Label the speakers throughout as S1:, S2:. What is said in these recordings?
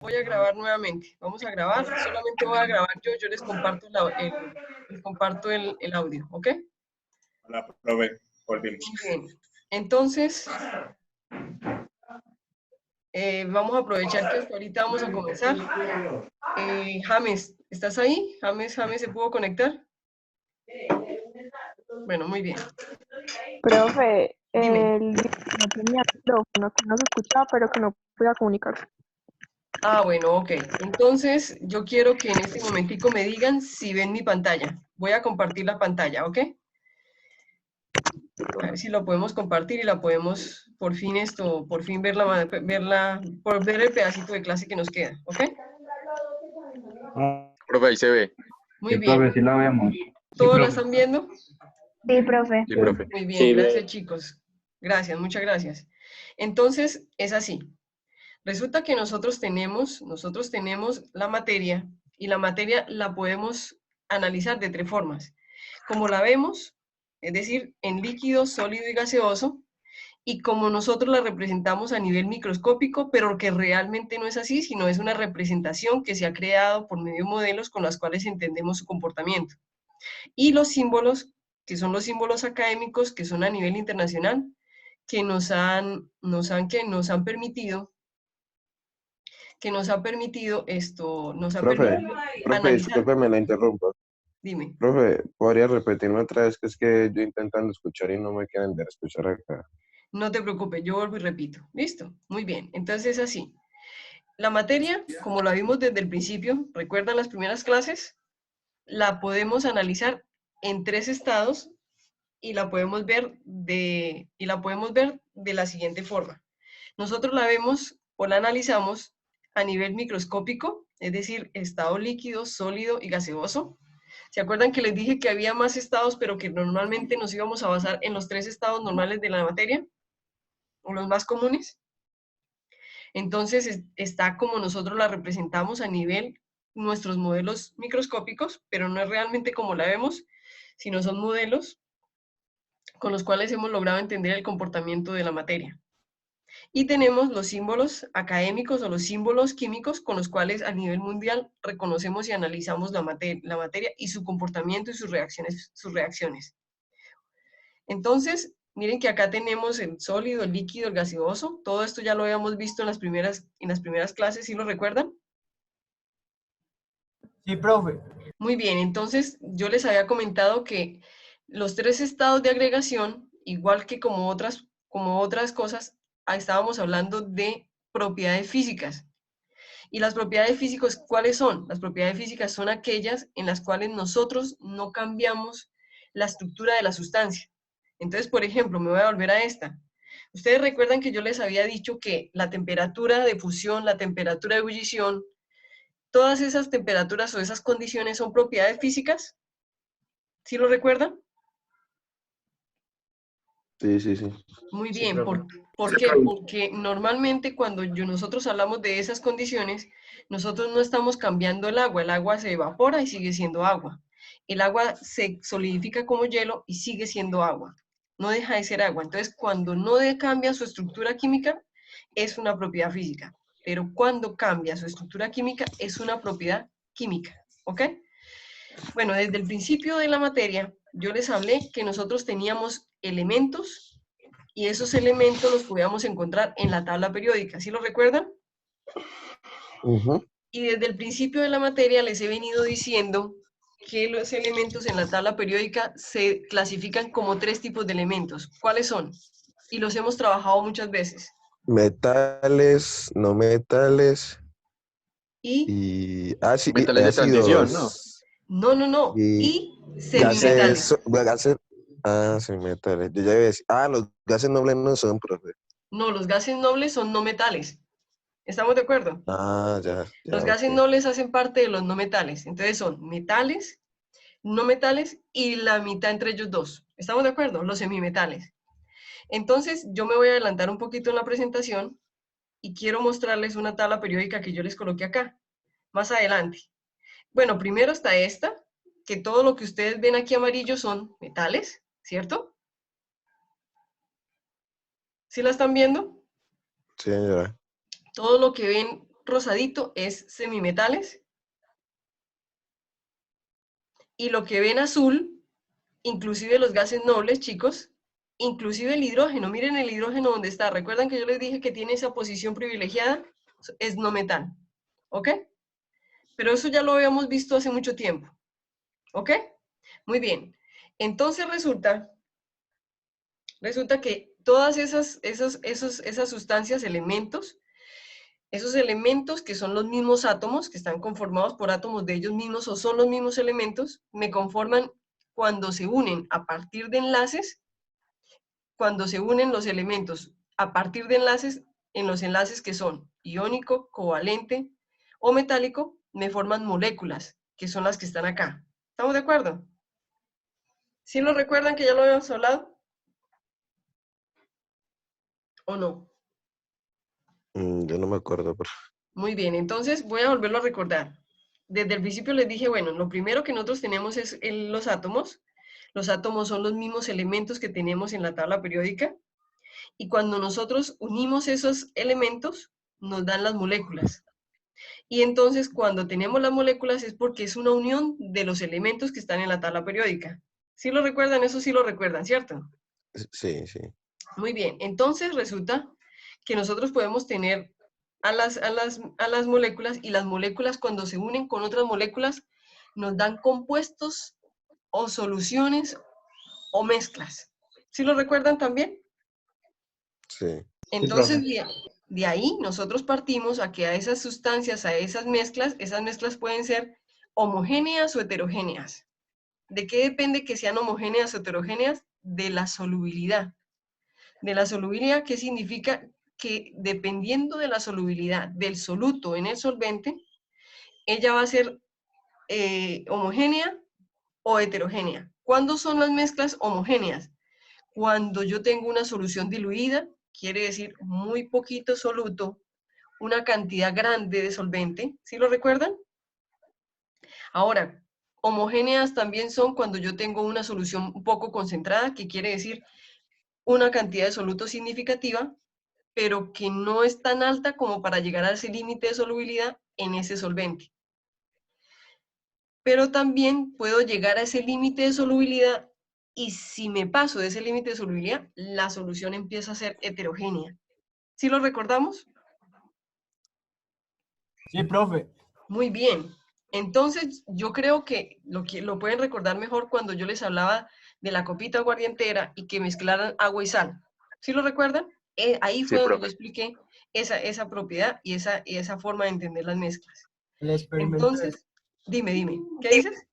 S1: Voy a grabar nuevamente. Vamos a grabar. Solamente voy a grabar yo les comparto, les comparto el audio, ¿ok?
S2: Hola, profe, volvimos.
S1: Muy bien. Entonces, vamos a aprovechar que hasta ahorita vamos a comenzar. James, ¿estás ahí? James, ¿se pudo conectar? Bueno, muy bien.
S3: Profe,
S1: Dime.
S3: él dijo que no tenía micrófono, que no se escuchaba, pero que no podía comunicarse.
S1: Ah, bueno, ok. Entonces, yo quiero que en este momentico me digan si ven mi pantalla. Voy a compartir la pantalla, ¿ok? A ver si lo podemos compartir y la podemos, por fin ver el pedacito de clase que nos queda, ¿ok?
S4: Profe, ahí se ve.
S1: Muy
S5: Sí,
S1: bien.
S5: profe, sí la vemos.
S1: ¿Todos la están viendo?
S3: Sí, profe.
S4: Sí, profe.
S1: Muy bien,
S2: Sí,
S1: gracias chicos. Gracias, muchas gracias. Entonces, es así. Resulta que nosotros tenemos la materia y la materia la podemos analizar de 3 formas. Como la vemos, es decir, en líquido, sólido y gaseoso, y como nosotros la representamos a nivel microscópico, pero que realmente no es así, sino es una representación que se ha creado por medio de modelos con los cuales entendemos su comportamiento. Y los símbolos, que son los símbolos académicos, que son a nivel internacional, que nos ha
S6: Profe,
S1: permitido
S6: profe,
S1: analizar.
S6: disculpe, me la interrumpo.
S1: Dime.
S6: Profe, ¿podría repetirme otra vez? Que es que yo intentando escuchar y no me quieren de escuchar acá.
S1: No te preocupes, yo vuelvo y repito. ¿Listo? Muy bien. Entonces es así. La materia, como la vimos desde el principio, ¿recuerdan las primeras clases? La podemos analizar en 3 estados y la podemos ver de la siguiente forma. Nosotros la vemos o la analizamos a nivel microscópico, es decir, estado líquido, sólido y gaseoso. ¿Se acuerdan que les dije que había más estados, pero que normalmente nos íbamos a basar en los 3 estados normales de la materia, o los más comunes? Entonces está como nosotros la representamos a nivel nuestros modelos microscópicos, pero no es realmente como la vemos, sino son modelos con los cuales hemos logrado entender el comportamiento de la materia. Y tenemos los símbolos académicos o los símbolos químicos con los cuales a nivel mundial reconocemos y analizamos la materia y su comportamiento y sus reacciones. Entonces, miren que acá tenemos el sólido, el líquido, el gaseoso. Todo esto ya lo habíamos visto en las primeras clases, ¿sí lo recuerdan?
S5: Sí, profe.
S1: Muy bien, entonces yo les había comentado que los 3 estados de agregación, igual que como otras cosas, estábamos hablando de propiedades físicas. ¿Y las propiedades físicas cuáles son? Las propiedades físicas son aquellas en las cuales nosotros no cambiamos la estructura de la sustancia. Entonces, por ejemplo, me voy a volver a esta. Ustedes recuerdan que yo les había dicho que la temperatura de fusión, la temperatura de ebullición, todas esas temperaturas o esas condiciones son propiedades físicas. ¿Sí lo recuerdan?
S6: Sí, sí, sí.
S1: Muy
S2: sí,
S1: bien.
S2: profe.
S1: ¿Por qué? Porque normalmente cuando nosotros hablamos de esas condiciones, nosotros no estamos cambiando el agua se evapora y sigue siendo agua. El agua se solidifica como hielo y sigue siendo agua. No deja de ser agua. Entonces, cuando no cambia su estructura química, es una propiedad física. Pero cuando cambia su estructura química, es una propiedad química. ¿Ok? Bueno, desde el principio de la materia, yo les hablé que nosotros teníamos elementos y esos elementos los podíamos encontrar en la tabla periódica. ¿Sí lo recuerdan?
S6: Ujú.
S1: Y desde el principio de la materia les he venido diciendo que los elementos en la tabla periódica se clasifican como 3 tipos de elementos. ¿Cuáles son? Y los hemos trabajado muchas veces.
S6: Metales, no metales
S1: Y,
S6: y
S4: Metales de transición, ¿no?
S6: ácidos
S1: no.
S6: y
S1: Y
S6: gases,
S1: semimetales.
S6: gases, sí, metales. Yo ya iba a decir, los gases nobles no son, profe.
S1: No, los gases nobles son no metales. ¿Estamos de acuerdo?
S6: Ya, ya,
S1: Los
S6: ok.
S1: gases nobles hacen parte de los no metales. Entonces son metales, no metales y la mitad entre ellos dos. ¿Estamos de acuerdo? Los semimetales. Entonces yo me voy a adelantar un poquito en la presentación y quiero mostrarles una tabla periódica que yo les coloqué acá, más adelante. Bueno, primero está esta, que todo lo que ustedes ven aquí amarillo son metales, ¿cierto? ¿Sí la están viendo?
S6: Sí, señora.
S1: Todo lo que ven rosadito es semimetales. Y lo que ven azul, inclusive los gases nobles, chicos, inclusive el hidrógeno. Miren el hidrógeno donde está. ¿Recuerdan que yo les dije que tiene esa posición privilegiada? Es no metal. ¿Ok? Pero eso ya lo habíamos visto hace mucho tiempo. ¿Ok? Muy bien. Entonces resulta que todas esas sustancias, esos elementos que son los mismos átomos, que están conformados por átomos de ellos mismos o son los mismos elementos, me conforman cuando se unen a partir de enlaces, cuando se unen los elementos a partir de enlaces, en los enlaces que son iónico, covalente o metálico, me forman moléculas, que son las que están acá. ¿Estamos de acuerdo? ¿Sí lo recuerdan que ya lo habíamos hablado? ¿O no?
S6: Yo no me acuerdo, pero
S1: Muy bien, entonces voy a volverlo a recordar. Desde el principio les dije, bueno, lo primero que nosotros tenemos es los átomos. Los átomos son los mismos elementos que tenemos en la tabla periódica. Y cuando nosotros unimos esos elementos, nos dan las moléculas. Y entonces cuando tenemos las moléculas es porque es una unión de los elementos que están en la tabla periódica. ¿Sí lo recuerdan? Eso sí lo recuerdan, ¿cierto?
S6: sí, sí.
S1: Muy bien, entonces resulta que nosotros podemos tener a las moléculas, y las moléculas cuando se unen con otras moléculas nos dan compuestos o soluciones o mezclas. ¿Sí lo recuerdan también?
S6: Sí.
S1: Entonces de ahí nosotros partimos a que a esas sustancias, a esas mezclas pueden ser homogéneas o heterogéneas. ¿De qué depende que sean homogéneas o heterogéneas? De la solubilidad. De la solubilidad, ¿qué significa? Que dependiendo de la solubilidad del soluto en el solvente, ella va a ser homogénea o heterogénea. ¿Cuándo son las mezclas homogéneas? Cuando yo tengo una solución diluida, quiere decir muy poquito soluto, una cantidad grande de solvente. ¿Sí lo recuerdan? Ahora, homogéneas también son cuando yo tengo una solución un poco concentrada, que quiere decir una cantidad de soluto significativa, pero que no es tan alta como para llegar a ese límite de solubilidad en ese solvente. Pero también puedo llegar a ese límite de solubilidad y si me paso de ese límite de solubilidad, la solución empieza a ser heterogénea. ¿Sí lo recordamos?
S5: Sí, profe.
S1: Muy bien. Entonces, yo creo que lo pueden recordar mejor cuando yo les hablaba de la copita aguardientera y que mezclaran agua y sal. ¿Sí lo recuerdan? Ahí
S4: Sí,
S1: fue donde yo
S4: profe.
S1: expliqué esa propiedad y esa forma de entender las mezclas.
S5: El experimento.
S1: Entonces, dime, ¿qué dices?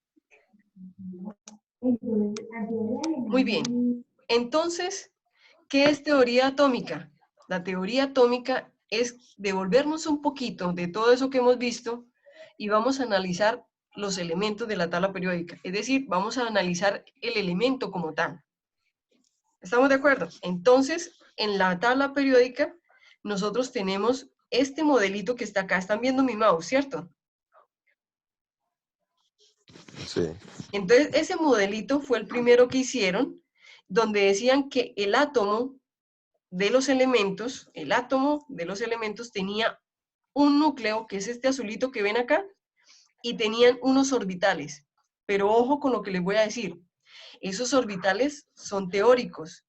S1: Muy bien. Entonces, ¿qué es teoría atómica? La teoría atómica es devolvernos un poquito de todo eso que hemos visto y vamos a analizar los elementos de la tabla periódica. Es decir, vamos a analizar el elemento como tal. ¿Estamos de acuerdo? Entonces, en la tabla periódica, nosotros tenemos este modelito que está acá. Están viendo mi mouse, ¿cierto?
S6: Sí.
S1: Entonces, ese modelito fue el primero que hicieron, donde decían que el átomo de los elementos tenía un núcleo, que es este azulito que ven acá, y tenían unos orbitales. Pero ojo con lo que les voy a decir. Esos orbitales son teóricos.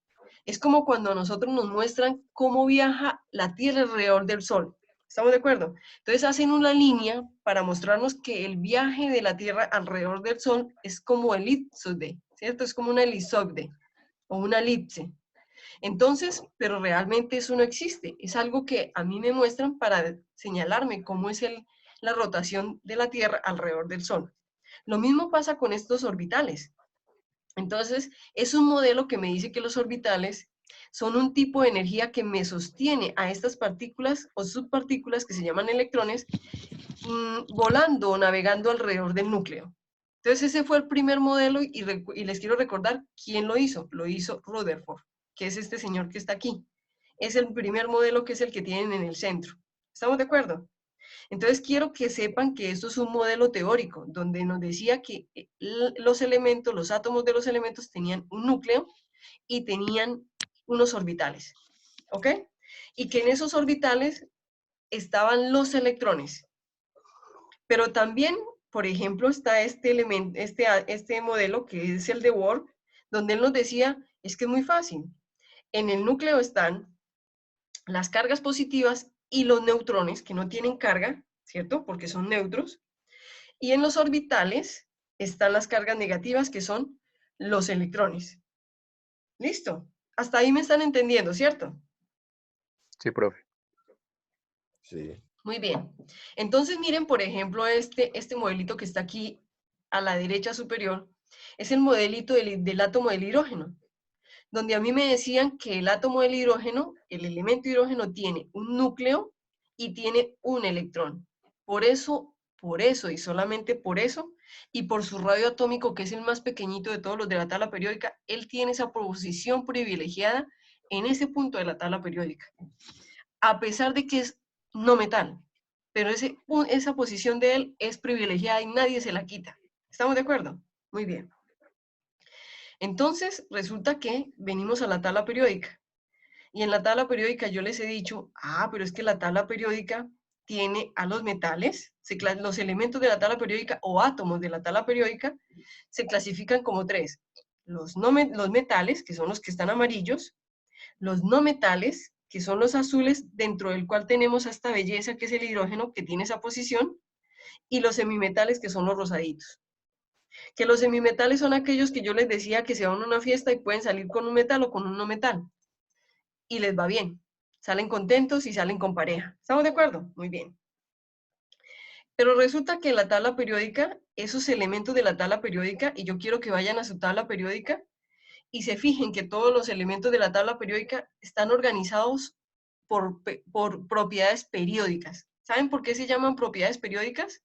S1: Es como cuando a nosotros nos muestran cómo viaja la Tierra alrededor del Sol. ¿Estamos de acuerdo? Entonces hacen una línea para mostrarnos que el viaje de la Tierra alrededor del Sol es como elipsoide, ¿cierto? Es como una elipsoide o una elipse. Entonces, pero realmente eso no existe. Es algo que a mí me muestran para señalarme cómo es la rotación de la Tierra alrededor del Sol. Lo mismo pasa con estos orbitales. Entonces, es un modelo que me dice que los orbitales son un tipo de energía que me sostiene a estas partículas o subpartículas que se llaman electrones volando o navegando alrededor del núcleo. Entonces, ese fue el primer modelo y les quiero recordar quién lo hizo. Lo hizo Rutherford, que es este señor que está aquí. Es el primer modelo que es el que tienen en el centro. ¿Estamos de acuerdo? Entonces quiero que sepan que esto es un modelo teórico, donde nos decía que los elementos, los átomos de los elementos tenían un núcleo y tenían unos orbitales, ¿ok? Y que en esos orbitales estaban los electrones. Pero también, por ejemplo, está este elemento, este modelo que es el de Bohr, donde él nos decía, es que es muy fácil. En el núcleo están las cargas positivas y los neutrones, que no tienen carga, ¿cierto? Porque son neutros. Y en los orbitales están las cargas negativas, que son los electrones. ¿Listo? Hasta ahí me están entendiendo, ¿cierto?
S4: Sí, profe.
S6: Sí.
S1: Muy bien. Entonces, miren, por ejemplo, este modelito que está aquí a la derecha superior, es el modelito del átomo del hidrógeno, donde a mí me decían que el átomo del hidrógeno, el elemento hidrógeno, tiene un núcleo y tiene un electrón. Por eso, y solamente por eso, y por su radio atómico, que es el más pequeñito de todos los de la tabla periódica, él tiene esa posición privilegiada en ese punto de la tabla periódica. A pesar de que es no metal, pero esa posición de él es privilegiada y nadie se la quita. ¿Estamos de acuerdo? Muy bien. Entonces, resulta que venimos a la tabla periódica. Y en la tabla periódica yo les he dicho, pero es que la tabla periódica tiene a los metales, los elementos de la tabla periódica o átomos de la tabla periódica se clasifican como tres. Los metales, que son los que están amarillos, los no metales, que son los azules, dentro del cual tenemos a esta belleza que es el hidrógeno, que tiene esa posición, y los semimetales, que son los rosaditos. Que los semimetales son aquellos que yo les decía que se van a una fiesta y pueden salir con un metal o con un no metal. Y les va bien. Salen contentos y salen con pareja. ¿Estamos de acuerdo? Muy bien. Pero resulta que en la tabla periódica, esos elementos de la tabla periódica, y yo quiero que vayan a su tabla periódica y se fijen que todos los elementos de la tabla periódica están organizados por propiedades periódicas. ¿Saben por qué se llaman propiedades periódicas?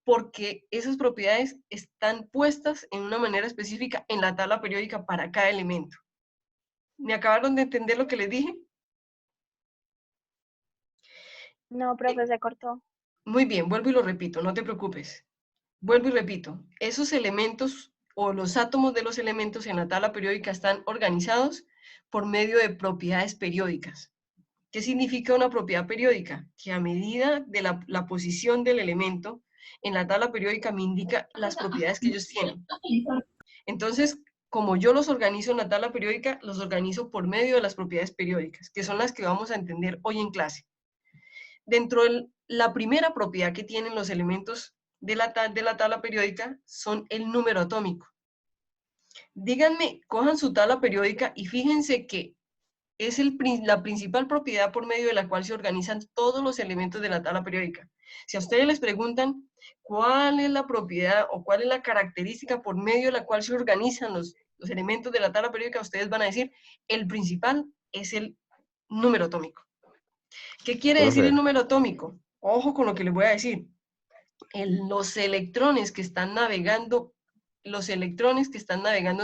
S1: Porque esas propiedades están puestas en una manera específica en la tabla periódica para cada elemento. ¿Me acabaron de entender lo que les dije?
S3: No, profe, se cortó.
S1: Muy bien, vuelvo y lo repito, no te preocupes. Vuelvo y repito, esos elementos o los átomos de los elementos en la tabla periódica están organizados por medio de propiedades periódicas. ¿Qué significa una propiedad periódica? Que a medida de la posición del elemento en la tabla periódica me indica las propiedades que ellos tienen. Entonces, como yo los organizo en la tabla periódica, los organizo por medio de las propiedades periódicas, que son las que vamos a entender hoy en clase. Dentro de la primera propiedad que tienen los elementos de la tabla periódica son el número atómico. Díganme, cojan su tabla periódica y fíjense que es la principal propiedad por medio de la cual se organizan todos los elementos de la tabla periódica. Si a ustedes les preguntan cuál es la propiedad o cuál es la característica por medio de la cual se organizan los elementos de la tabla periódica, ustedes van a decir, el principal es el número atómico. ¿Qué quiere decir el número atómico? Ojo con lo que les voy a decir. Los electrones que están navegando en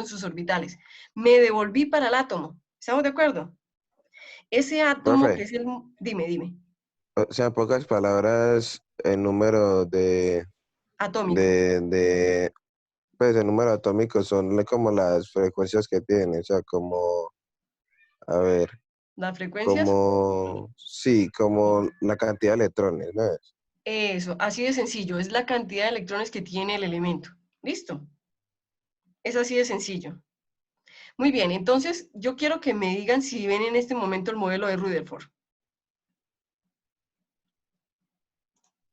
S1: sus orbitales. Me devolví para el átomo. ¿Estamos de acuerdo? Ese átomo
S6: Profe.
S1: que es el... Dime.
S6: O sea, en pocas palabras, el número
S1: Atómico.
S6: pues el número atómico son como las frecuencias que tiene, o sea, como, a ver,
S1: ¿Las frecuencias?
S6: sí, como la cantidad de electrones, ¿no es?
S1: Eso, así de sencillo. Es la cantidad de electrones que tiene el elemento. ¿Listo? Es así de sencillo. Muy bien, entonces yo quiero que me digan si ven en este momento el modelo de Rutherford.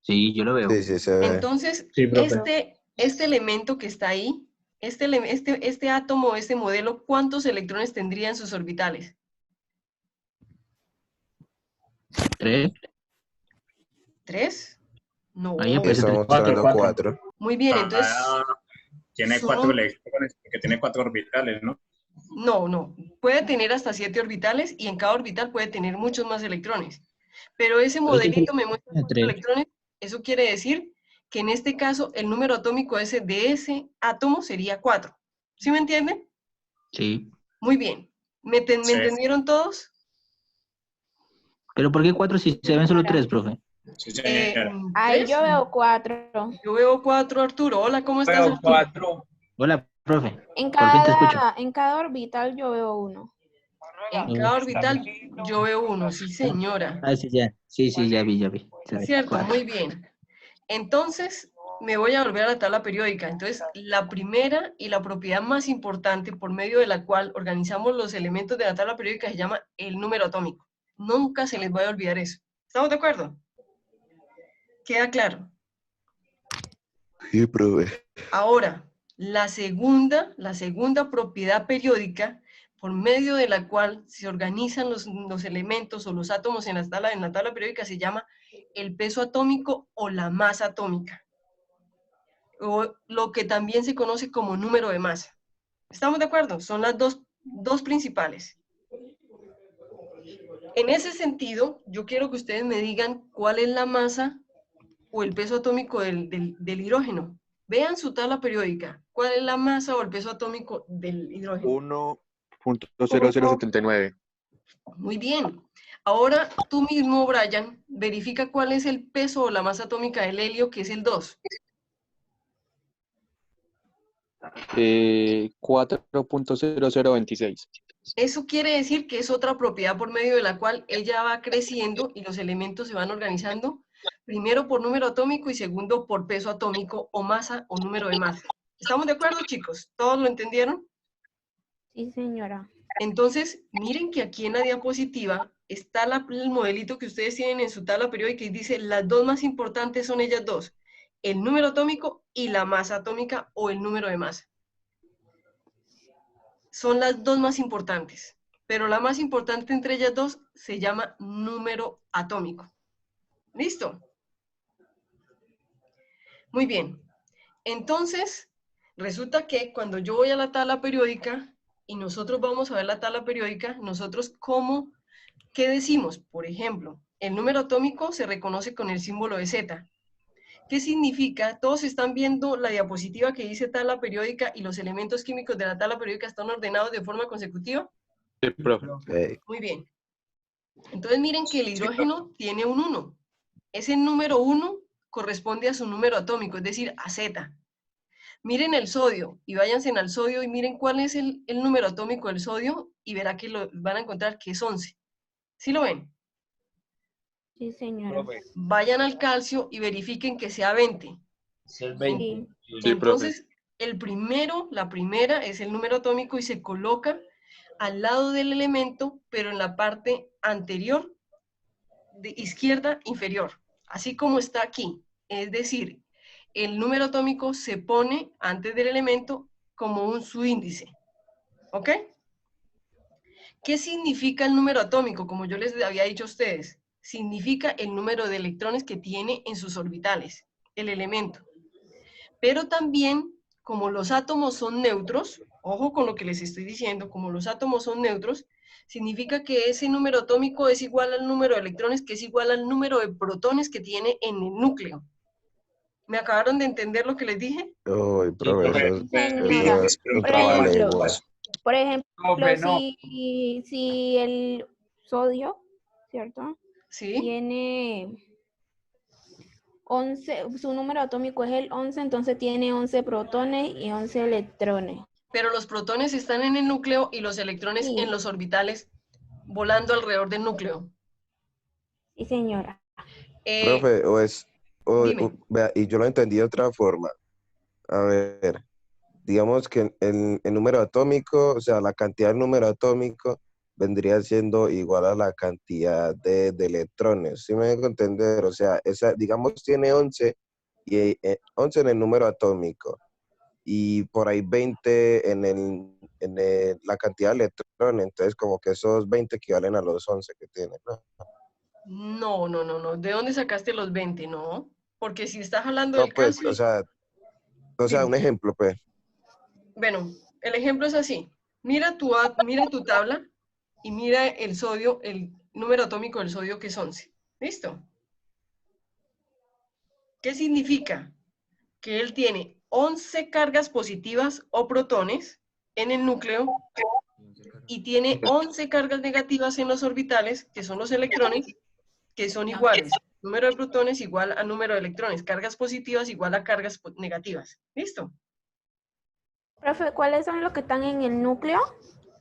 S7: Sí, yo lo veo.
S6: Sí, se ve.
S1: Entonces,
S2: Sí, profe.
S1: este elemento que está ahí, este átomo, este modelo, ¿cuántos electrones tendría en sus orbitales?
S7: 3.
S1: ¿3? No.
S7: Ahí aparece 3.
S6: Estamos mostrando
S2: Cuatro.
S6: 4.
S1: Muy bien, entonces...
S2: Tiene
S1: son-
S2: 4 electrones, porque tiene 4 orbitales, ¿no?
S1: No. Puede tener hasta 7 orbitales y en cada orbital puede tener muchos más electrones. Pero ese modelito me muestra 4 electrones. Eso quiere decir que en este caso el número atómico de ese átomo sería 4. ¿Sí me entienden?
S7: Sí.
S1: Muy bien. ¿Me entendieron todos?
S7: ¿Pero por qué 4 si se ven solo 3, profe?
S2: Sí, señora.
S3: Ahí
S1: ¿Tres?
S3: yo veo 4.
S1: Yo veo 4, Arturo. Hola, ¿cómo estás, Arturo?
S2: 4.
S7: Hola, profe.
S3: En
S7: Por fin te escucho.
S3: cada orbital yo veo 1.
S1: En cada orbital yo veo uno, sí señora.
S7: Ah, sí, ya. Sí, sí, ya vi, ya vi. Tres,
S1: Cierto,
S7: cuatro.
S1: muy bien. Entonces, me voy a volver a la tabla periódica. Entonces, la primera y la propiedad más importante por medio de la cual organizamos los elementos de la tabla periódica se llama el número atómico. Nunca se les vaya a olvidar eso. ¿Estamos de acuerdo? ¿Queda claro?
S6: Sí, profe.
S1: Ahora, la segunda propiedad periódica por medio de la cual se organizan los elementos o los átomos en la tabla periódica se llama el peso atómico o la masa atómica, o lo que también se conoce como número de masa. ¿Estamos de acuerdo? Son las dos principales. En ese sentido, yo quiero que ustedes me digan cuál es la masa o el peso atómico del hidrógeno. Vean su tabla periódica. ¿Cuál es la masa o el peso atómico del hidrógeno?
S4: 1.0079.
S1: Muy bien. Ahora tú mismo, Brian, verifica cuál es el peso o la masa atómica del helio, que es el 2.
S4: 4.0026.
S1: Eso quiere decir que es otra propiedad por medio de la cual ella va creciendo y los elementos se van organizando, primero por número atómico y segundo por peso atómico o masa o número de masa. ¿Estamos de acuerdo, chicos? ¿Todos lo entendieron?
S3: Sí, señora.
S1: Entonces, miren que aquí en la diapositiva está el modelito que ustedes tienen en su tabla periódica y dice las dos más importantes son ellas dos, el número atómico y la masa atómica o el número de masa. Son las dos más importantes, pero la más importante entre ellas dos se llama número atómico. ¿Listo? Muy bien. Entonces, resulta que cuando yo voy a la tabla periódica y nosotros vamos a ver la tabla periódica, nosotros ¿qué decimos? Por ejemplo, el número atómico se reconoce con el símbolo de Z. ¿Qué significa? Todos están viendo la diapositiva que dice tabla periódica y los elementos químicos de la tabla periódica están ordenados de forma consecutiva.
S4: Sí, profe.
S6: Hey,
S1: Muy bien. Entonces miren que el hidrógeno tiene un 1. Ese número 1 corresponde a su número atómico, es decir, a Z. Miren el sodio y váyanse al sodio y miren cuál es el número atómico del sodio y verá que lo van a encontrar que es 11. ¿Sí lo ven?
S3: Sí, señora.
S1: Vayan al calcio y verifiquen que sea 20.
S5: Es el 20.
S3: Sí.
S4: Sí, profe.
S1: Entonces, la primera es el número atómico y se coloca al lado del elemento, pero en la parte anterior, de izquierda inferior, así como está aquí. Es decir, el número atómico se pone antes del elemento como un subíndice. ¿Ok? ¿Qué significa el número atómico? Como yo les había dicho a ustedes, significa el número de electrones que tiene en sus orbitales, el elemento. Pero también, como los átomos son neutros, ojo con lo que les estoy diciendo, como los átomos son neutros, significa que ese número atómico es igual al número de electrones, que es igual al número de protones que tiene en el núcleo. ¿Me acabaron de entender lo que les dije?
S6: uy, profe, eso
S3: Señora.
S6: es
S3: Por
S6: traba
S3: ejemplo,
S6: lenguas.
S3: Por ejemplo,
S5: Profe, no.
S3: si el sodio, ¿cierto?
S1: ¿Sí?
S3: Tiene 11, su número atómico es el 11, entonces tiene 11 protones y 11 electrones.
S1: Pero los protones están en el núcleo y los electrones
S3: Sí.
S1: en los orbitales volando alrededor del núcleo.
S3: Sí, señora.
S6: Profe,
S1: Dime.
S6: vea, y yo lo entendí de otra forma. A ver, digamos que el número atómico, o sea, la cantidad del número atómico vendría siendo igual a la cantidad de electrones. ¿Sí me dejo entender? O sea, digamos, tiene 11 y 11 en el número atómico y por ahí 20 la cantidad de electrones. Entonces, como que esos 20 equivalen a los 11 que tiene, ¿no?
S1: No. ¿De dónde sacaste los 20? No. Porque si estás hablando
S6: No,
S1: del
S6: pues,
S1: calcio,
S6: o sea,
S1: dime.
S6: un ejemplo, pues.
S1: Bueno, el ejemplo es así. Mira tu tabla y mira el sodio, el número atómico del sodio que es 11. ¿Listo? ¿Qué significa? Que él tiene 11 cargas positivas o protones en el núcleo y tiene 11 cargas negativas en los orbitales, que son los electrones, que son iguales. Número de protones igual a número de electrones. Cargas positivas igual a cargas negativas. ¿Listo?
S3: Profe, ¿cuáles son los que están en el núcleo?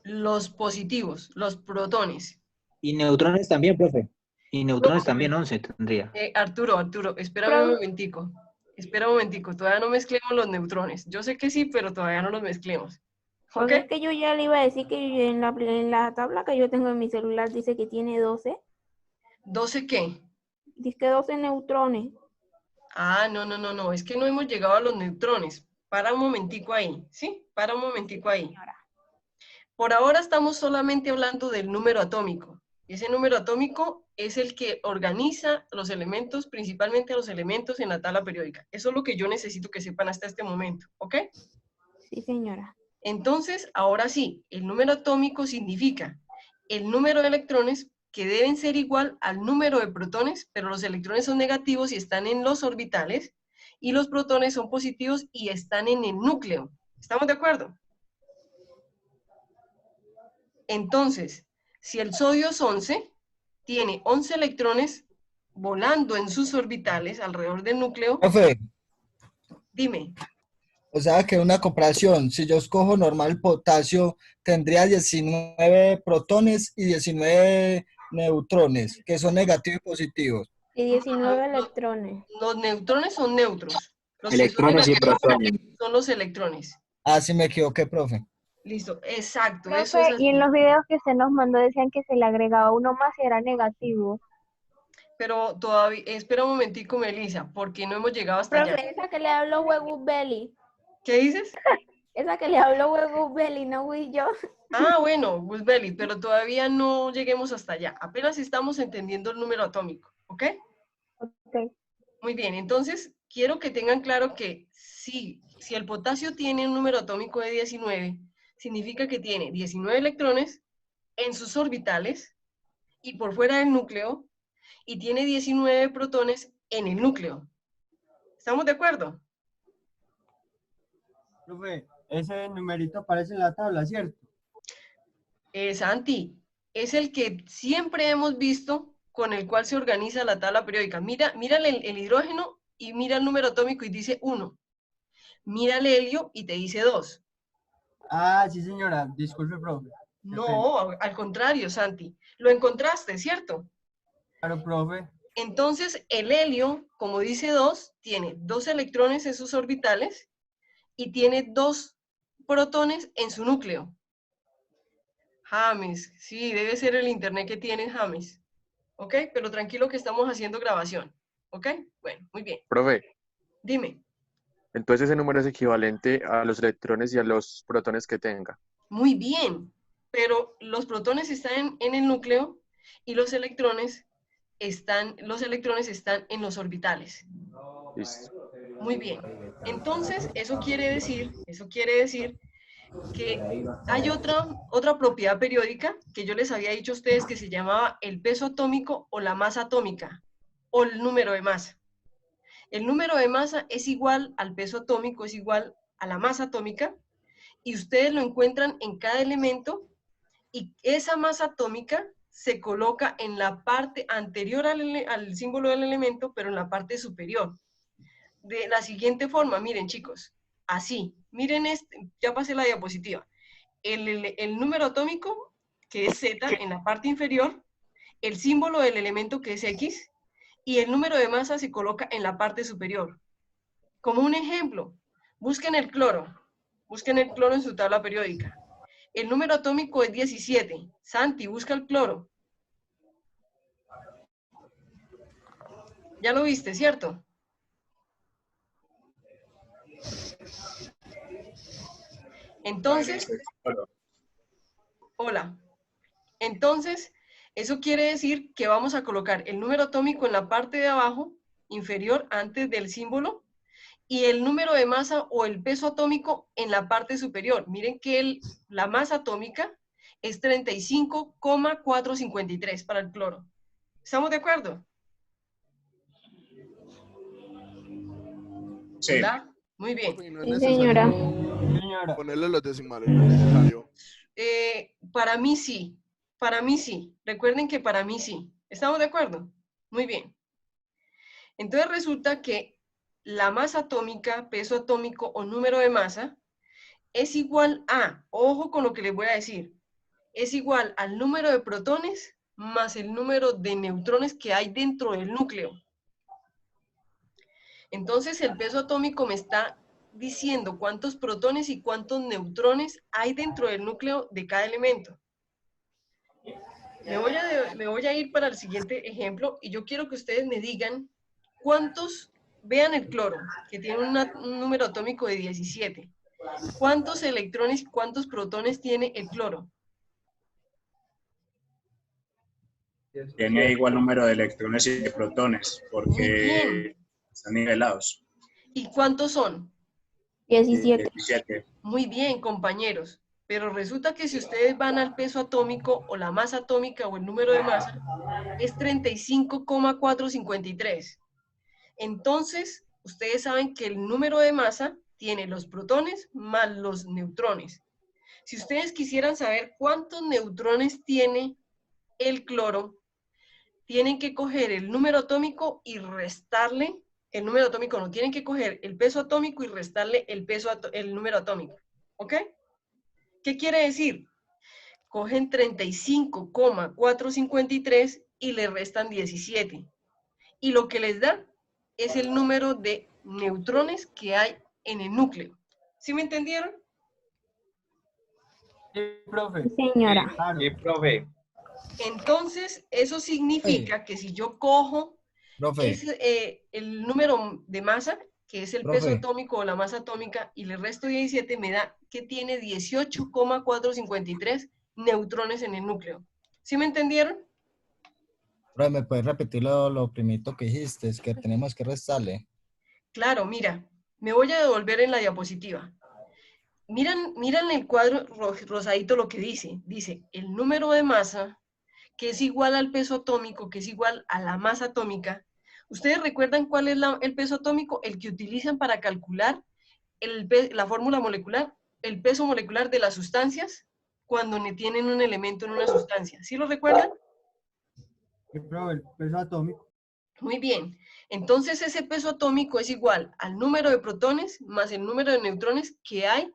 S1: Los positivos, los protones.
S7: Y neutrones también, profe. Y neutrones
S1: No,
S7: también 11 tendría.
S1: Arturo, espérame un
S3: Profe.
S1: momentico. Espera un momentico, todavía no mezclemos los neutrones. Yo sé que sí, pero todavía no los mezclemos. ¿Ok?
S3: Porque es que yo ya le iba a decir que en la tabla que yo tengo en mi celular dice que tiene 12.
S1: ¿12 qué?
S3: Dice que 12 neutrones.
S1: Ah, no, es que no hemos llegado a los neutrones. Para un momentico ahí, ¿sí? Para un momentico ahí.
S3: Señora.
S1: Por ahora estamos solamente hablando del número atómico. Ese número atómico es el que organiza los elementos, principalmente los elementos en la tabla periódica. Eso es lo que yo necesito que sepan hasta este momento, ¿ok?
S3: Sí, señora.
S1: Entonces, ahora sí, el número atómico significa el número de electrones que deben ser igual al número de protones, pero los electrones son negativos y están en los orbitales, y los protones son positivos y están en el núcleo. ¿Estamos de acuerdo? Entonces, si el sodio es 11, tiene 11 electrones volando en sus orbitales alrededor del núcleo.
S5: Profe,
S1: Dime,
S5: o sea que una comparación, si yo escojo normal potasio, tendría 19 protones y 19 neutrones, que son negativos y positivos.
S3: Y 19
S1: no,
S3: electrones.
S1: los neutrones son neutros. Los que son
S7: Electrones y
S1: negativos
S7: protones.
S1: son los electrones.
S5: Ah, sí me equivoqué, profe.
S1: Listo, exacto, eso es
S8: Profe, y en
S1: así.
S8: los videos que usted nos mandó decían que se le agregaba uno más y era negativo.
S1: Pero todavía, espera un momentico, Melissa, porque no hemos llegado hasta allá.
S3: Profe, esa que le habló Huegus Belly.
S1: ¿Qué dices?
S3: Esa que le habló Huegus Belly, no fui yo.
S1: Ah, bueno, Gusbeli, pero todavía no lleguemos hasta allá. Apenas estamos entendiendo el número atómico, ¿ok?
S8: Ok.
S1: Muy bien, entonces quiero que tengan claro que si el potasio tiene un número atómico de 19, significa que tiene 19 electrones en sus orbitales y por fuera del núcleo, y tiene 19 protones en el núcleo. ¿Estamos de acuerdo?
S5: Profe, ese numerito aparece en la tabla, ¿cierto?
S1: Santi, es el que siempre hemos visto con el cual se organiza la tabla periódica. Mira el hidrógeno y mira el número atómico y dice 1. Mira el helio y te dice 2.
S5: Ah, sí, señora. Disculpe, profe.
S1: No, al contrario, Santi. Lo encontraste, ¿cierto?
S5: Claro, profe.
S1: Entonces, el helio, como dice 2, tiene 2 electrones en sus orbitales y tiene 2 protones en su núcleo. James, sí, debe ser el internet que tienes, James. ¿Ok? Pero tranquilo que estamos haciendo grabación. ¿Ok? Bueno, muy bien.
S4: Profe,
S1: Dime.
S4: entonces ese número es equivalente a los electrones y a los protones que tenga.
S1: Muy bien. Pero los protones están en el núcleo y los electrones están en los orbitales.
S4: Listo.
S1: Muy bien. Entonces, eso quiere decir que hay otra propiedad periódica que yo les había dicho a ustedes que se llamaba el peso atómico o la masa atómica o el número de masa. El número de masa es igual al peso atómico, es igual a la masa atómica, y ustedes lo encuentran en cada elemento, y esa masa atómica se coloca en la parte anterior al símbolo del elemento, pero en la parte superior. De la siguiente forma, miren chicos, así, miren ya pasé la diapositiva. El número atómico, que es Z, en la parte inferior, el símbolo del elemento, que es X, y el número de masa se coloca en la parte superior. Como un ejemplo, busquen el cloro en su tabla periódica. El número atómico es 17. Santi, busca el cloro. Ya lo viste, ¿cierto? Entonces, hola. Entonces, eso quiere decir que vamos a colocar el número atómico en la parte de abajo, inferior, antes del símbolo, y el número de masa o el peso atómico en la parte superior. Miren que la masa atómica es 35,453 para el cloro. ¿Estamos de acuerdo?
S2: Sí.
S1: ¿Hola? Muy bien.
S9: Profe, y no es
S3: Sí,
S9: necesario
S3: señora.
S9: ponerle los decimales, no es necesario.
S1: Para mí sí. Para mí sí. Recuerden que para mí sí. ¿Estamos de acuerdo? Muy bien. Entonces resulta que la masa atómica, peso atómico o número de masa es igual a, ojo con lo que les voy a decir, es igual al número de protones más el número de neutrones que hay dentro del núcleo. Entonces el peso atómico me está diciendo cuántos protones y cuántos neutrones hay dentro del núcleo de cada elemento. Me voy a ir para el siguiente ejemplo y yo quiero que ustedes me digan cuántos, vean el cloro, que tiene un número atómico de 17. ¿Cuántos electrones y cuántos protones tiene el cloro?
S2: Tiene igual número de electrones y de protones,
S1: Muy
S2: porque
S1: bien.
S2: están nivelados.
S1: ¿Y cuántos son?
S3: 17.
S2: 17.
S1: Muy bien, compañeros. Pero resulta que si ustedes van al peso atómico o la masa atómica o el número de masa, es 35,453. Entonces, ustedes saben que el número de masa tiene los protones más los neutrones. Si ustedes quisieran saber cuántos neutrones tiene el cloro, tienen que coger el número atómico y restarle, el número atómico no, tienen que coger el peso atómico y restarle el número atómico. ¿Ok? ¿Qué quiere decir? Cogen 35,453 y le restan 17. Y lo que les da es el número de neutrones que hay en el núcleo. ¿Sí me entendieron?
S10: Sí, profe.
S3: Sí, señora.
S10: Claro. Sí, profe.
S1: Entonces, eso significa que si yo cojo el número de masa, que es el peso
S5: Profe.
S1: atómico o la masa atómica, y le resto 17, me da que tiene 18,453 neutrones en el núcleo. ¿Sí me entendieron?
S5: Profe, ¿me puedes repetir lo primito que dijiste? Es que tenemos que restarle.
S1: Claro, mira, me voy a devolver en la diapositiva. Miran el cuadro rosadito lo que dice. Dice, el número de masa, que es igual al peso atómico, que es igual a la masa atómica. ¿Ustedes recuerdan cuál es el peso atómico? El que utilizan para calcular la fórmula molecular, el peso molecular de las sustancias cuando tienen un elemento en una sustancia. ¿Sí lo recuerdan?
S10: Sí, profe, el peso atómico.
S1: Muy bien. Entonces ese peso atómico es igual al número de protones más el número de neutrones que hay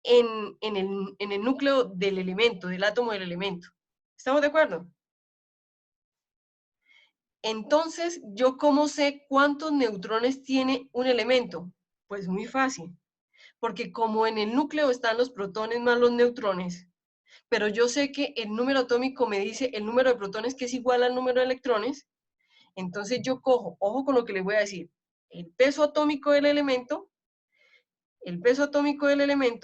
S1: en el núcleo del elemento, del átomo del elemento. ¿Estamos de acuerdo? Entonces, ¿yo cómo sé cuántos neutrones tiene un elemento? Pues muy fácil, porque como en el núcleo están los protones más los neutrones, pero yo sé que el número atómico me dice el número de protones que es igual al número de electrones, entonces yo cojo, ojo con lo que les voy a decir, el peso atómico del elemento,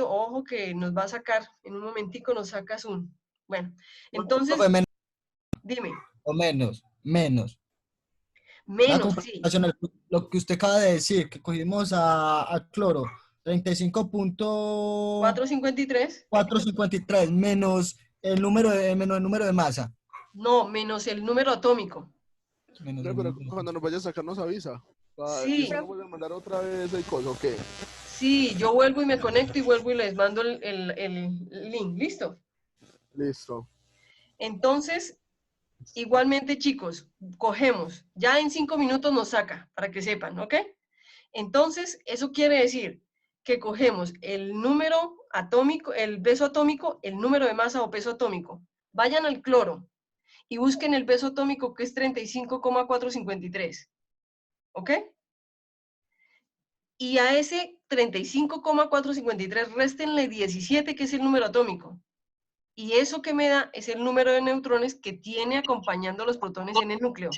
S1: ojo que nos va a sacar, en un momentico nos sacas un. Bueno, entonces,
S5: Profe,
S1: dime.
S5: o menos. Una
S1: Menos, sí.
S5: comparación, lo que usted acaba de decir, que cogimos a cloro,
S1: 453.
S5: 35,453 menos el número de masa.
S1: No, menos el número atómico.
S5: Menos
S9: Pero cuando nos vaya a sacar nos avisa.
S1: Sí.
S9: ¿Y usted no puede mandar otra vez el coso o qué?
S1: Sí, yo vuelvo y me conecto y vuelvo y les mando el link. ¿Listo?
S9: Listo.
S1: Entonces, igualmente, chicos, cogemos. Ya en 5 minutos nos saca, para que sepan, ¿ok? Entonces, eso quiere decir que cogemos el número atómico, el peso atómico, el número de masa o peso atómico. Vayan al cloro y busquen el peso atómico, que es 35,453. ¿Ok? Y a ese 35,453 réstenle 17, que es el número atómico. Y eso que me da es el número de neutrones que tiene acompañando los protones en el núcleo.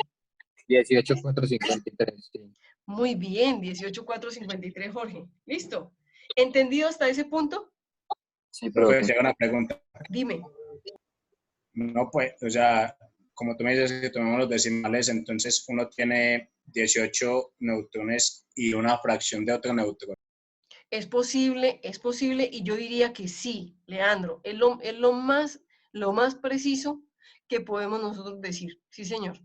S7: 18,453. Sí.
S1: Muy bien, 18,453, Jorge. ¿Listo? ¿Entendido hasta ese punto?
S7: Sí,
S2: Profe,
S7: profe.
S2: si hago una pregunta.
S1: Dime.
S2: No, pues, o sea, como tú me dices que tomemos los decimales, entonces uno tiene 18 neutrones y una fracción de otro neutrón.
S1: Es posible, y yo diría que sí, Leandro, es lo más preciso que podemos nosotros decir. Sí, señor.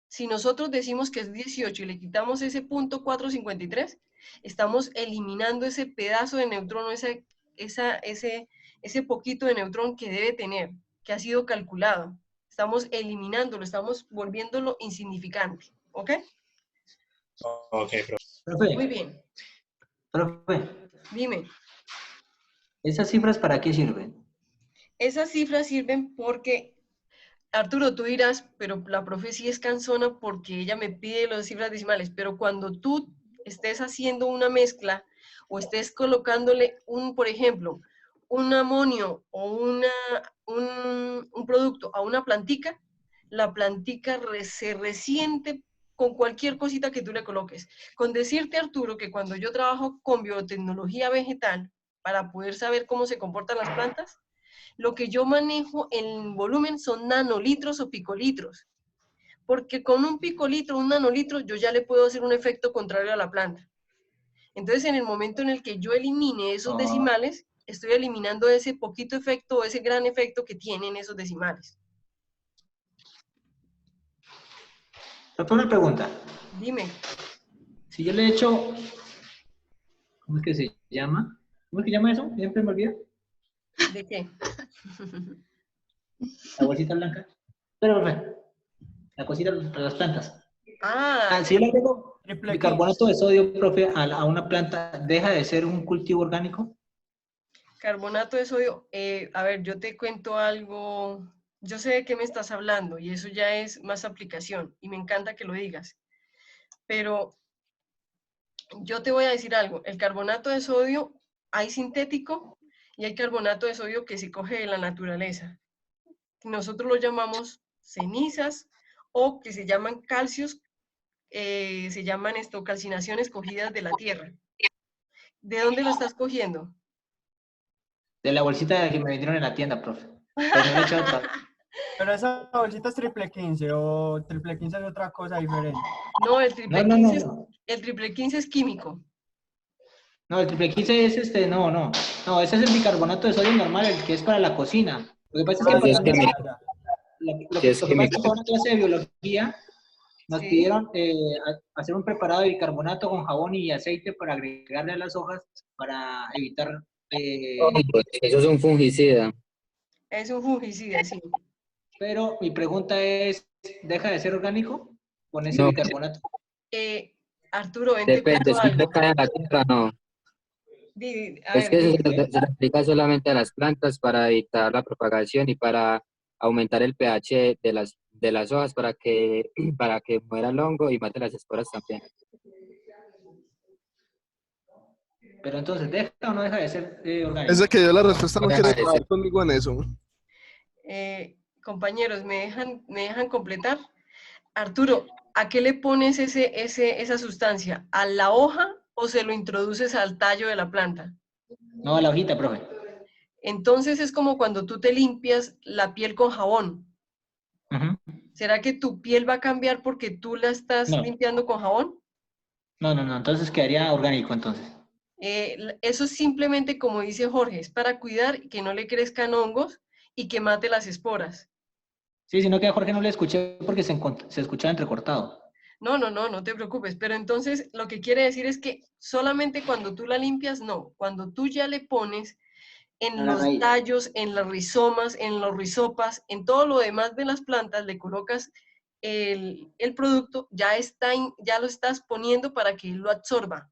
S1: Si nosotros decimos que es 18 y le quitamos ese punto 453, estamos eliminando ese pedazo de neutrón, ese poquito de neutrón que debe tener, que ha sido calculado. Estamos eliminándolo, estamos volviéndolo insignificante. ¿Ok?
S2: Ok, profe.
S7: Profe,
S1: Muy bien.
S7: profe,
S1: Dime.
S7: ¿esas cifras para qué sirven?
S1: Esas cifras sirven porque, Arturo, tú dirás, pero la profe sí es cansona porque ella me pide las cifras decimales, pero cuando tú estés haciendo una mezcla o estés colocándole por ejemplo, un amonio o un producto a una plantica, la plantica se resiente con cualquier cosita que tú le coloques. Con decirte, Arturo, que cuando yo trabajo con biotecnología vegetal, para poder saber cómo se comportan las plantas, lo que yo manejo en volumen son nanolitros o picolitros, porque con un picolitro, un nanolitro, yo ya le puedo hacer un efecto contrario a la planta. Entonces, en el momento en el que yo elimine esos decimales, estoy eliminando ese poquito efecto o ese gran efecto que tienen esos decimales.
S7: Doctor, una pregunta.
S1: Dime.
S7: Si yo le echo, ¿cómo es que se llama? ¿Cómo es que llama eso? Siempre me olvido.
S1: ¿De qué?
S7: La bolsita blanca. Pero, la cosita de las plantas. Si yo le agrego bicarbonato de sodio, profe, a una planta, ¿deja de ser un cultivo orgánico?
S1: Carbonato de sodio. A ver, yo te cuento algo. Yo sé de qué me estás hablando y eso ya es más aplicación y me encanta que lo digas. Pero yo te voy a decir algo. El carbonato de sodio hay sintético y hay carbonato de sodio que se coge de la naturaleza. Nosotros lo llamamos cenizas o que se llaman calcios, se llaman calcinaciones cogidas de la tierra. ¿De dónde lo estás cogiendo?
S7: De la bolsita que me vendieron en la tienda, profe. Pero no le he echado otra.
S10: Pero esa bolsita es triple 15 o triple 15 es otra cosa diferente.
S1: No, el triple
S7: No,
S1: 15
S7: no.
S1: el triple 15 es químico.
S7: No, el triple 15 es no, ese es el bicarbonato de sodio normal, el que es para la cocina. Lo que pasa es que
S11: Sí, es
S7: para
S11: químico.
S7: lo
S11: Sí,
S7: que
S11: es
S7: pasa es
S11: químico.
S7: que para una clase de biología nos
S1: Sí.
S7: pidieron hacer un preparado de bicarbonato con jabón y aceite para agregarle a las hojas para evitar...
S11: Hongos, eso es un fungicida.
S1: Es un fungicida, sí.
S7: Pero mi pregunta es, ¿deja de ser orgánico con ese
S11: No,
S7: bicarbonato?
S1: Arturo, ven, te
S11: depende,
S1: cuento
S11: si no
S1: algo.
S11: cae a la tierra, no.
S1: A
S11: Es
S1: ver,
S11: que eso se le aplica solamente a las plantas para evitar la propagación y para aumentar el pH de las hojas para que muera el hongo y mate las esporas también.
S7: Pero entonces, ¿deja o no deja de ser orgánico?
S9: Ese que dio la respuesta no
S11: No
S9: quiere
S11: deja de
S9: trabajar
S11: ser.
S9: conmigo en eso.
S1: compañeros, ¿me dejan completar? Arturo, ¿a qué le pones esa sustancia? ¿A la hoja o se lo introduces al tallo de la planta?
S7: No, a la hojita, profe.
S1: Entonces es como cuando tú te limpias la piel con jabón.
S7: Ujú.
S1: ¿Será que tu piel va a cambiar porque tú la estás
S7: No.
S1: limpiando con jabón?
S7: No, entonces quedaría orgánico entonces.
S1: Eso es simplemente, como dice Jorge, es para cuidar que no le crezcan hongos y que mate las esporas.
S7: Sí, sino que a Jorge no le escuché porque se escuchaba entrecortado.
S1: No te preocupes. Pero entonces lo que quiere decir es que solamente cuando tú la limpias, no. Cuando tú ya le pones en
S7: A la
S1: los
S7: raíz.
S1: tallos, en las rizomas, en los rizopas, en todo lo demás de las plantas, le colocas el producto, ya lo estás poniendo para que él lo absorba.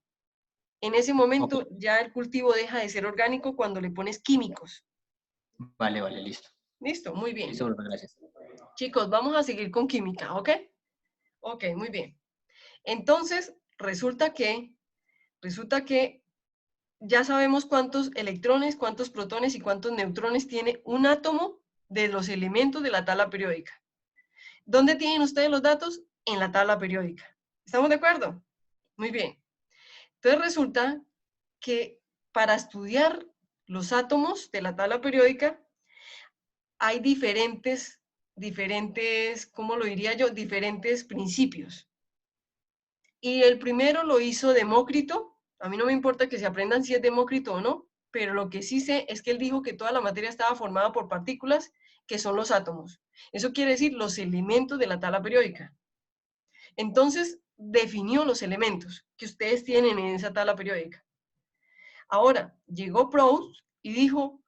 S1: En ese momento
S7: Ok.
S1: ya el cultivo deja de ser orgánico cuando le pones químicos.
S7: Vale, listo.
S1: Listo, muy bien.
S7: Listo, profe, gracias.
S1: Chicos, vamos a seguir con química, ¿ok? Ok, muy bien. Entonces, resulta que ya sabemos cuántos electrones, cuántos protones y cuántos neutrones tiene un átomo de los elementos de la tabla periódica. ¿Dónde tienen ustedes los datos? En la tabla periódica. ¿Estamos de acuerdo? Muy bien. Entonces resulta que para estudiar los átomos de la tabla periódica hay diferentes, ¿cómo lo diría yo? Diferentes principios. Y el primero lo hizo Demócrito. A mí no me importa que se aprendan si es Demócrito o no, pero lo que sí sé es que él dijo que toda la materia estaba formada por partículas, que son los átomos. Eso quiere decir los elementos de la tabla periódica. Entonces, definió los elementos que ustedes tienen en esa tabla periódica. Ahora, llegó Proust y dijo,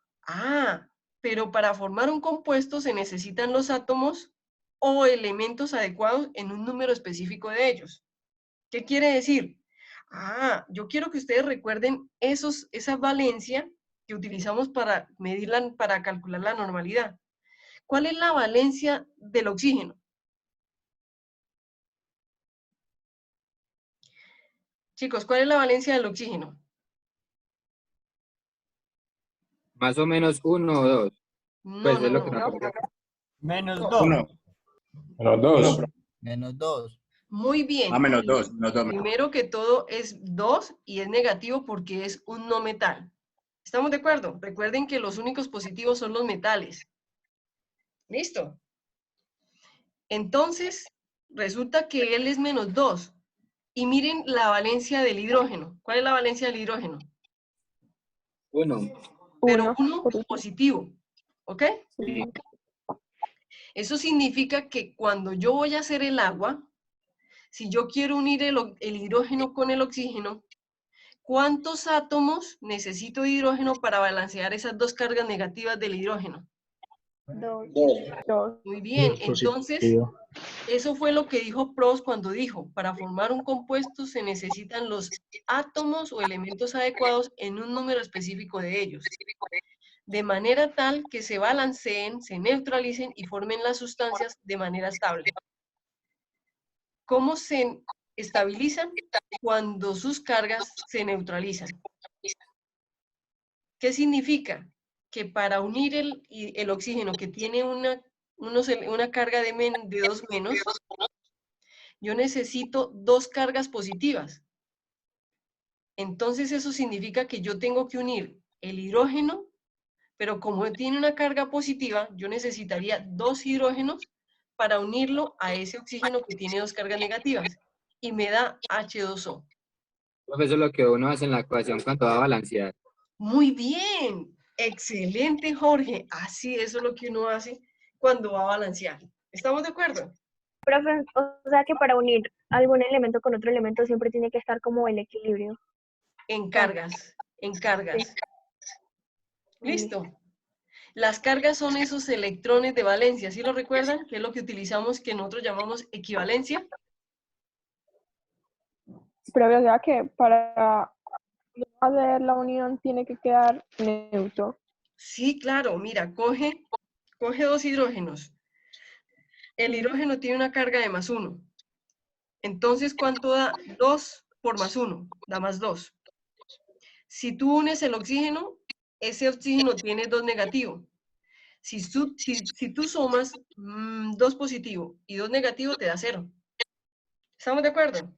S1: pero para formar un compuesto se necesitan los átomos o elementos adecuados en un número específico de ellos. ¿Qué quiere decir? Yo quiero que ustedes recuerden esa valencia que utilizamos para medirla, para calcular la normalidad. ¿Cuál es la valencia del oxígeno? Chicos, ¿cuál es la valencia del oxígeno?
S11: Más o menos 1 o 2.
S1: No,
S11: Pues
S1: no,
S11: es lo que
S1: no.
S11: me aparece acá.
S10: Menos
S1: No.
S10: 2.
S2: Uno.
S12: Menos 2.
S5: Menos 2.
S1: Muy bien.
S2: Ah, menos 2. Menos 2.
S1: Primero que todo es 2 y es negativo porque es un no metal. ¿Estamos de acuerdo? Recuerden que los únicos positivos son los metales. ¿Listo? Entonces, resulta que él es menos 2. Y miren la valencia del hidrógeno. ¿Cuál es la valencia del hidrógeno?
S11: 1.
S1: Pero 1 positivo. ¿Ok?
S11: Sí.
S1: Eso significa que cuando yo voy a hacer el agua, si yo quiero unir el hidrógeno con el oxígeno, ¿cuántos átomos necesito de hidrógeno para balancear esas dos cargas negativas del hidrógeno?
S8: 2.
S1: Muy bien, entonces, eso fue lo que dijo Proust cuando dijo, para formar un compuesto se necesitan los átomos o elementos adecuados en un número específico de ellos, de manera tal que se balanceen, se neutralicen y formen las sustancias de manera estable. ¿Cómo se estabilizan? Cuando sus cargas se neutralizan. ¿Qué significa? Que para unir el oxígeno que tiene una carga de 2 menos, yo necesito 2 cargas positivas. Entonces eso significa que yo tengo que unir el hidrógeno, pero como tiene una carga positiva, yo necesitaría 2 hidrógenos para unirlo a ese oxígeno que tiene 2 cargas negativas. Y me da H2O.
S11: Eso es lo que uno hace en la ecuación cuando va a balancear.
S1: Muy bien, excelente, Jorge. Así, eso es lo que uno hace cuando va a balancear. ¿Estamos de acuerdo?
S8: Profe, o sea que para unir algún elemento con otro elemento siempre tiene que estar como el equilibrio.
S1: En cargas, en cargas. Listo. Las cargas son esos electrones de valencia, ¿sí lo recuerdan? Que es lo que utilizamos, que nosotros llamamos equivalencia.
S13: Pero o sea que para hacer la unión tiene que quedar neutro.
S1: Sí, claro, mira, coge 2 hidrógenos. El hidrógeno tiene una carga de +1. Entonces, ¿cuánto da 2 por +1? Da +2. Si tú unes el oxígeno, ese oxígeno tiene 2 negativo. Si tú sumas 2 positivo y 2 negativo, te da 0. ¿Estamos de acuerdo?